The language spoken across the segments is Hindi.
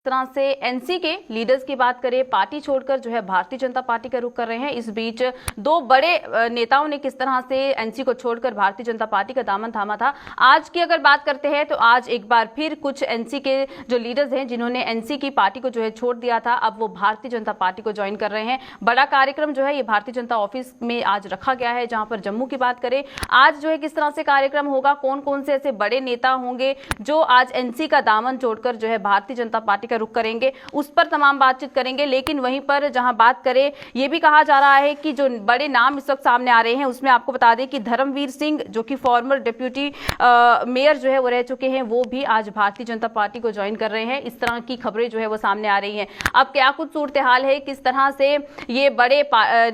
तरह से एनसी के लीडर्स की बात करें, पार्टी छोड़कर जो है भारतीय जनता पार्टी का रुख कर रहे हैं। इस बीच दो बड़े नेताओं ने किस तरह से एनसी को छोड़कर भारतीय जनता पार्टी का दामन थामा था। आज की अगर बात करते हैं तो आज एक बार फिर कुछ एनसी के जो लीडर्स हैं जिन्होंने एनसी की पार्टी को जो है छोड़ दिया था, अब वो भारतीय जनता पार्टी को ज्वाइन कर रहे हैं। बड़ा कार्यक्रम जो है ये भारतीय जनता ऑफिस में आज रखा गया है। जहां पर जम्मू की बात करें, आज जो है किस तरह से कार्यक्रम होगा, कौन कौन से ऐसे बड़े नेता होंगे जो आज एनसी का दामन छोड़कर जो है भारतीय जनता पार्टी का रुख करेंगे, उस पर तमाम बातचीत करेंगे। लेकिन वहीं पर जहां बात करें, यह भी कहा जा रहा है कि जो बड़े नाम इस वक्त सामने आ रहे हैं उसमें आपको बता दें कि धर्मवीर सिंह जो कि फॉर्मर डिप्यूटी मेयर जो है वो रह चुके हैं, वो भी आज भारतीय जनता पार्टी को ज्वाइन कर रहे हैं। इस तरह की खबरें जो है वो सामने आ रही हैं। अब क्या कुछ सूरत हाल है, किस तरह से ये बड़े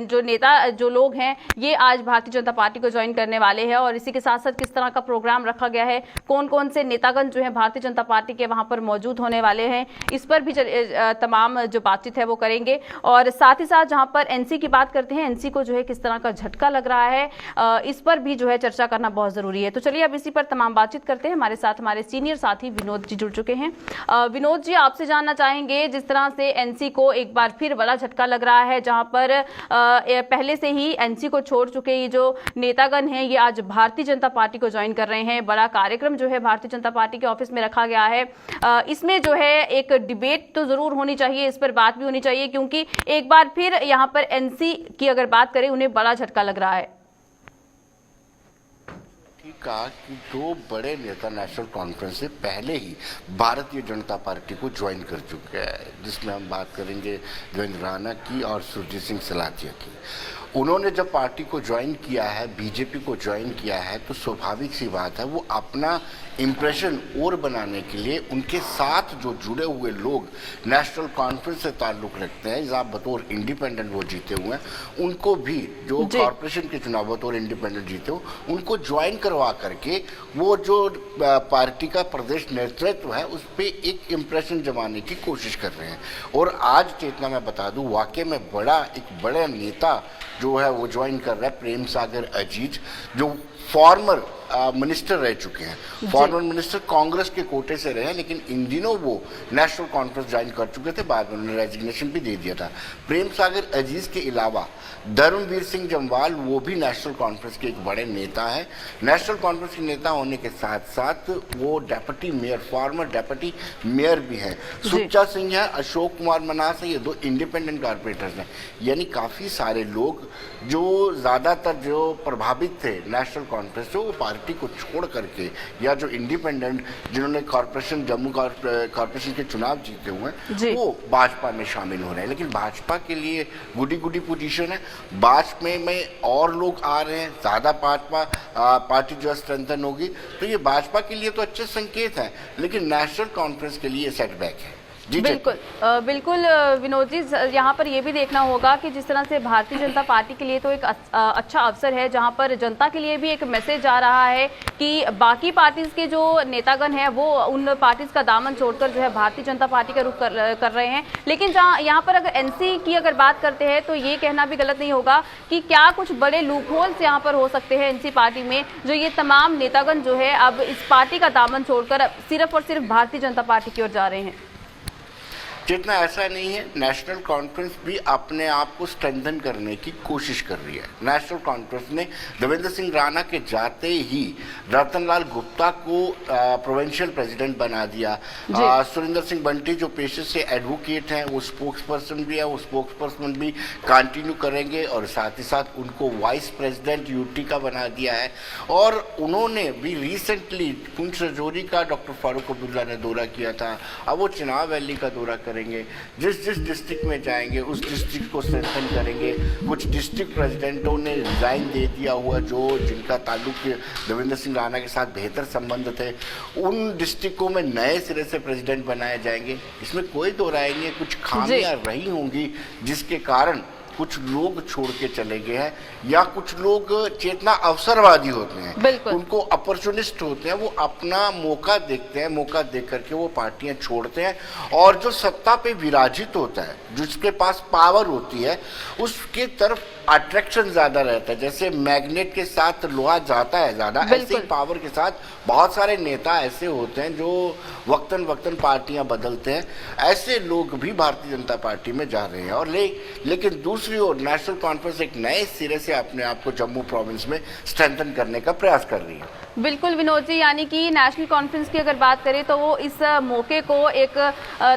जो नेता जो लोग हैं ये आज भारतीय जनता पार्टी को ज्वाइन करने वाले हैं और इसी के साथ साथ किस तरह का प्रोग्राम रखा गया है, कौन कौन से नेतागण जो है भारतीय जनता पार्टी के वहां पर मौजूद होने वाले हैं, इस पर भी तमाम जो बातचीत है वो करेंगे। और साथ ही साथ जहां पर एनसी की बात करते हैं, एनसी को जो है किस तरह का झटका लग रहा है, इस पर भी जो है चर्चा करना बहुत जरूरी है। तो चलिए अब इसी पर तमाम बातचीत करते हैं। हमारे साथ हमारे सीनियर साथी विनोद जी जुड़ चुके हैं। विनोद जी, आपसे जानना चाहेंगे, जिस तरह से एनसी को एक बार फिर बड़ा झटका लग रहा है, जहां पर पहले से ही एनसी को छोड़ चुके ये जो नेतागण हैं ये आज भारतीय जनता पार्टी को ज्वाइन कर रहे हैं। बड़ा कार्यक्रम जो है भारतीय जनता पार्टी के ऑफिस में रखा गया है। इसमें जो है एक डिबेट तो जरूर होनी चाहिए, इस पर बात भी होनी चाहिए, क्योंकि एक बार फिर यहां पर एनसी की अगर बात करें उन्हें बड़ा झटका लग रहा है। कहा कि दो बड़े नेता नेशनल कॉन्फ्रेंस से पहले ही भारतीय जनता पार्टी को ज्वाइन कर चुके हैं, जिसमें हम बात करेंगे देवेंद्र राणा की और सुरजीत सिंह सलाथिया की। उन्होंने जब पार्टी को ज्वाइन किया है, बीजेपी को ज्वाइन किया है, तो स्वाभाविक सी बात है वो अपना इम्प्रेशन और बनाने के लिए उनके साथ जो जुड़े हुए लोग नेशनल कॉन्फ्रेंस से ताल्लुक़ रखते हैं, जहाँ बतौर इंडिपेंडेंट वो जीते हुए हैं, उनको भी जो कॉरपोरेशन के चुनाव बतौर इंडिपेंडेंट जीते हो उनको ज्वाइन करवा करके वो जो पार्टी का प्रदेश नेतृत्व है उस पर एक इम्प्रेशन जमाने की कोशिश कर रहे हैं। और आज चेतना मैं बता दूं, वाकई में एक बड़ा नेता जो है वो ज्वाइन कर रहा है, प्रेम सागर अजीज, जो फॉर्मर मिनिस्टर रह चुके हैं, फॉर्मर मिनिस्टर कांग्रेस के कोटे से रहे हैं, लेकिन इन दिनों वो नेशनल कॉन्फ्रेंस ज्वाइन कर चुके थे, बाद में उन्होंने रेजिग्नेशन भी दे दिया था। प्रेम सागर अजीज के अलावा धर्मवीर सिंह जम्वाल वो भी नेशनल कॉन्फ्रेंस के एक बड़े नेता हैं। नेशनल कॉन्फ्रेंस के नेता होने के साथ साथ वो deputy mayor, farmer deputy mayor भी हैं। सुच्चा सिंह है, अशोक कुमार मनास है, ये दो इंडिपेंडेंट कारपोरेटर्स हैं। यानी काफ़ी सारे लोग जो ज़्यादातर जो प्रभावित थे नेशनल कॉन्फ्रेंस से, वो पार्टी को छोड़ करके या जो इंडिपेंडेंट जिन्होंने कॉर्पोरेशन जम्मू कॉर्पोरेशन के चुनाव जीते हुए हैं वो भाजपा में शामिल हो रहे हैं। लेकिन भाजपा के लिए गुडी पोजीशन है, भाजपा में और लोग आ रहे हैं, ज़्यादा पार्टी जो स्ट्रेंथन होगी, तो ये भाजपा के लिए तो अच्छे संकेत हैं, लेकिन नेशनल कॉन्फ्रेंस के लिए सेटबैक है। बिल्कुल बिल्कुल विनोद जी, यहाँ पर यह भी देखना होगा कि जिस तरह से भारतीय जनता पार्टी के लिए तो एक अच्छा अवसर है, जहाँ पर जनता के लिए भी एक मैसेज आ रहा है कि बाकी पार्टीज के जो नेतागण हैं वो उन पार्टीज का दामन छोड़कर जो है भारतीय जनता पार्टी का रुख कर रहे हैं। लेकिन जहाँ यहाँ पर अगर एनसी की अगर बात करते हैं तो ये कहना भी गलत नहीं होगा कि क्या कुछ बड़े लूप होल्स यहाँ पर हो सकते हैं एनसी पार्टी में, जो ये तमाम नेतागण जो है अब इस पार्टी का दामन छोड़कर सिर्फ और सिर्फ भारतीय जनता पार्टी की ओर जा रहे हैं। जितना ऐसा नहीं है, नेशनल कॉन्फ्रेंस भी अपने आप को स्ट्रेंथन करने की कोशिश कर रही है। नेशनल कॉन्फ्रेंस ने देवेंद्र सिंह राणा के जाते ही रतनलाल गुप्ता को प्रोविंशियल प्रेसिडेंट बना दिया। सुरेंद्र सिंह बंटी जो पेशे से एडवोकेट हैं वो स्पोक्स पर्सन भी है, वो स्पोक्स पर्सन भी कंटिन्यू करेंगे और साथ ही साथ उनको वाइस प्रेसिडेंट यूटी का बना दिया है। और उन्होंने भी रिसेंटली पुंछ रजौरी का डॉक्टर फारूक अब्दुल्ला ने दौरा किया था, अब वो चुनाव वैली का दौरा करेंगे। जिस डिस्ट्रिक्ट में जाएंगे उस डिस्ट्रिक्ट को स्ट्रेंथन करेंगे। कुछ डिस्ट्रिक्ट प्रेसिडेंटों ने रिजाइन दे दिया हुआ, जो जिनका ताल्लुक देवेंद्र सिंह राणा के साथ बेहतर संबंध थे, उन डिस्ट्रिक्टों में नए सिरे से प्रेसिडेंट बनाए जाएंगे। इसमें कोई दो राय नहीं है, कुछ खामियां रही होंगी जिसके कारण कुछ लोग छोड़ के चले गए हैं, या कुछ लोग चेतना अवसरवादी होते हैं, उनको अपॉर्चुनिस्ट होते हैं, वो अपना मौका देखते हैं, मौका देख करके वो पार्टियां छोड़ते हैं, और जो सत्ता पे विराजित होता है, जिसके पास पावर होती है, उसके तरफ अट्रैक्शन ज्यादा रहता है। जैसे मैग्नेट के साथ लोहा जाता है ज्यादा, ऐसे ही पावर के साथ बहुत सारे नेता ऐसे होते हैं जो वक्तन वक्तन पार्टियां बदलते हैं। ऐसे लोग भी भारतीय जनता पार्टी में जा रहे हैं। और लेकिन दूसरी ओर नेशनल कॉन्फ्रेंस एक नए सिरे से अपने आप को जम्मू प्रोविंस में स्ट्रेंथन करने का प्रयास कर रही है। बिल्कुल विनोद जी, यानी कि नेशनल कॉन्फ्रेंस की अगर बात करें तो वो इस मौके को एक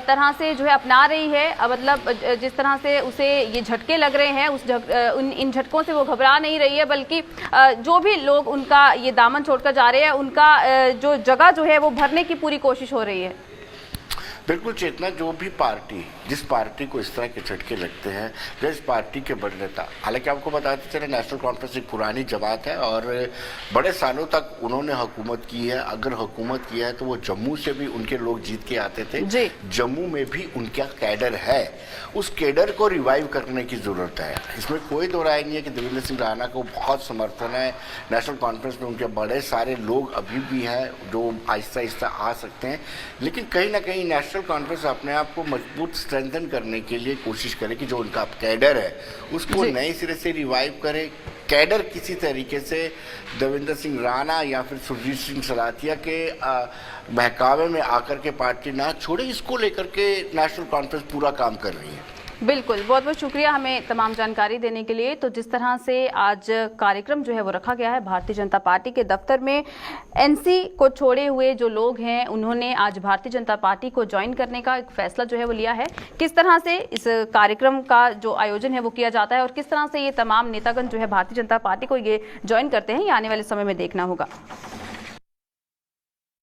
तरह से जो है अपना रही है। मतलब जिस तरह से उसे ये झटके लग रहे हैं, इन झटकों से वो घबरा नहीं रही है, बल्कि जो भी लोग उनका ये दामन छोड़कर जा रहे हैं, उनका जो जगह जो है वो भरने की पूरी कोशिश हो रही है। बिल्कुल चेतना, जो भी पार्टी, जिस पार्टी को इस तरह के झटके लगते हैं, जिस पार्टी के बड़े नेता, हालांकि आपको बताते चले नेशनल कॉन्फ्रेंस एक पुरानी जमात है और बड़े सालों तक उन्होंने हुकूमत की है। अगर हुकूमत किया है तो वो जम्मू से भी उनके लोग जीत के आते थे, जम्मू में भी उनका कैडर है, उस कैडर को रिवाइव करने की जरूरत है। इसमें कोई दो राय नहीं है कि देवेंद्र सिंह राणा को बहुत समर्थन है। नेशनल कॉन्फ्रेंस में उनके बड़े सारे लोग अभी भी हैं जो आहिस्ता आहिस्ता आ सकते हैं, लेकिन कहीं ना कहीं नेशनल कॉन्फ्रेंस अपने आप को मजबूत स्ट्रेंथन करने के लिए कोशिश करे कि जो उनका कैडर है उसको नए सिरे से रिवाइव करे। कैडर किसी तरीके से देवेंद्र सिंह राणा या फिर सुरजीत सिंह सलाथिया के बहकावे में आकर के पार्टी ना छोड़े, इसको लेकर के नेशनल कॉन्फ्रेंस पूरा काम कर रही है। बिल्कुल, बहुत बहुत शुक्रिया हमें तमाम जानकारी देने के लिए। तो जिस तरह से आज कार्यक्रम जो है वो रखा गया है भारतीय जनता पार्टी के दफ्तर में, एनसी को छोड़े हुए जो लोग हैं उन्होंने आज भारतीय जनता पार्टी को ज्वाइन करने का एक फैसला जो है वो लिया है। किस तरह से इस कार्यक्रम का जो आयोजन है वो किया जाता है और किस तरह से ये तमाम नेतागण जो है भारतीय जनता पार्टी को ये ज्वाइन करते हैं, ये आने वाले समय में देखना होगा।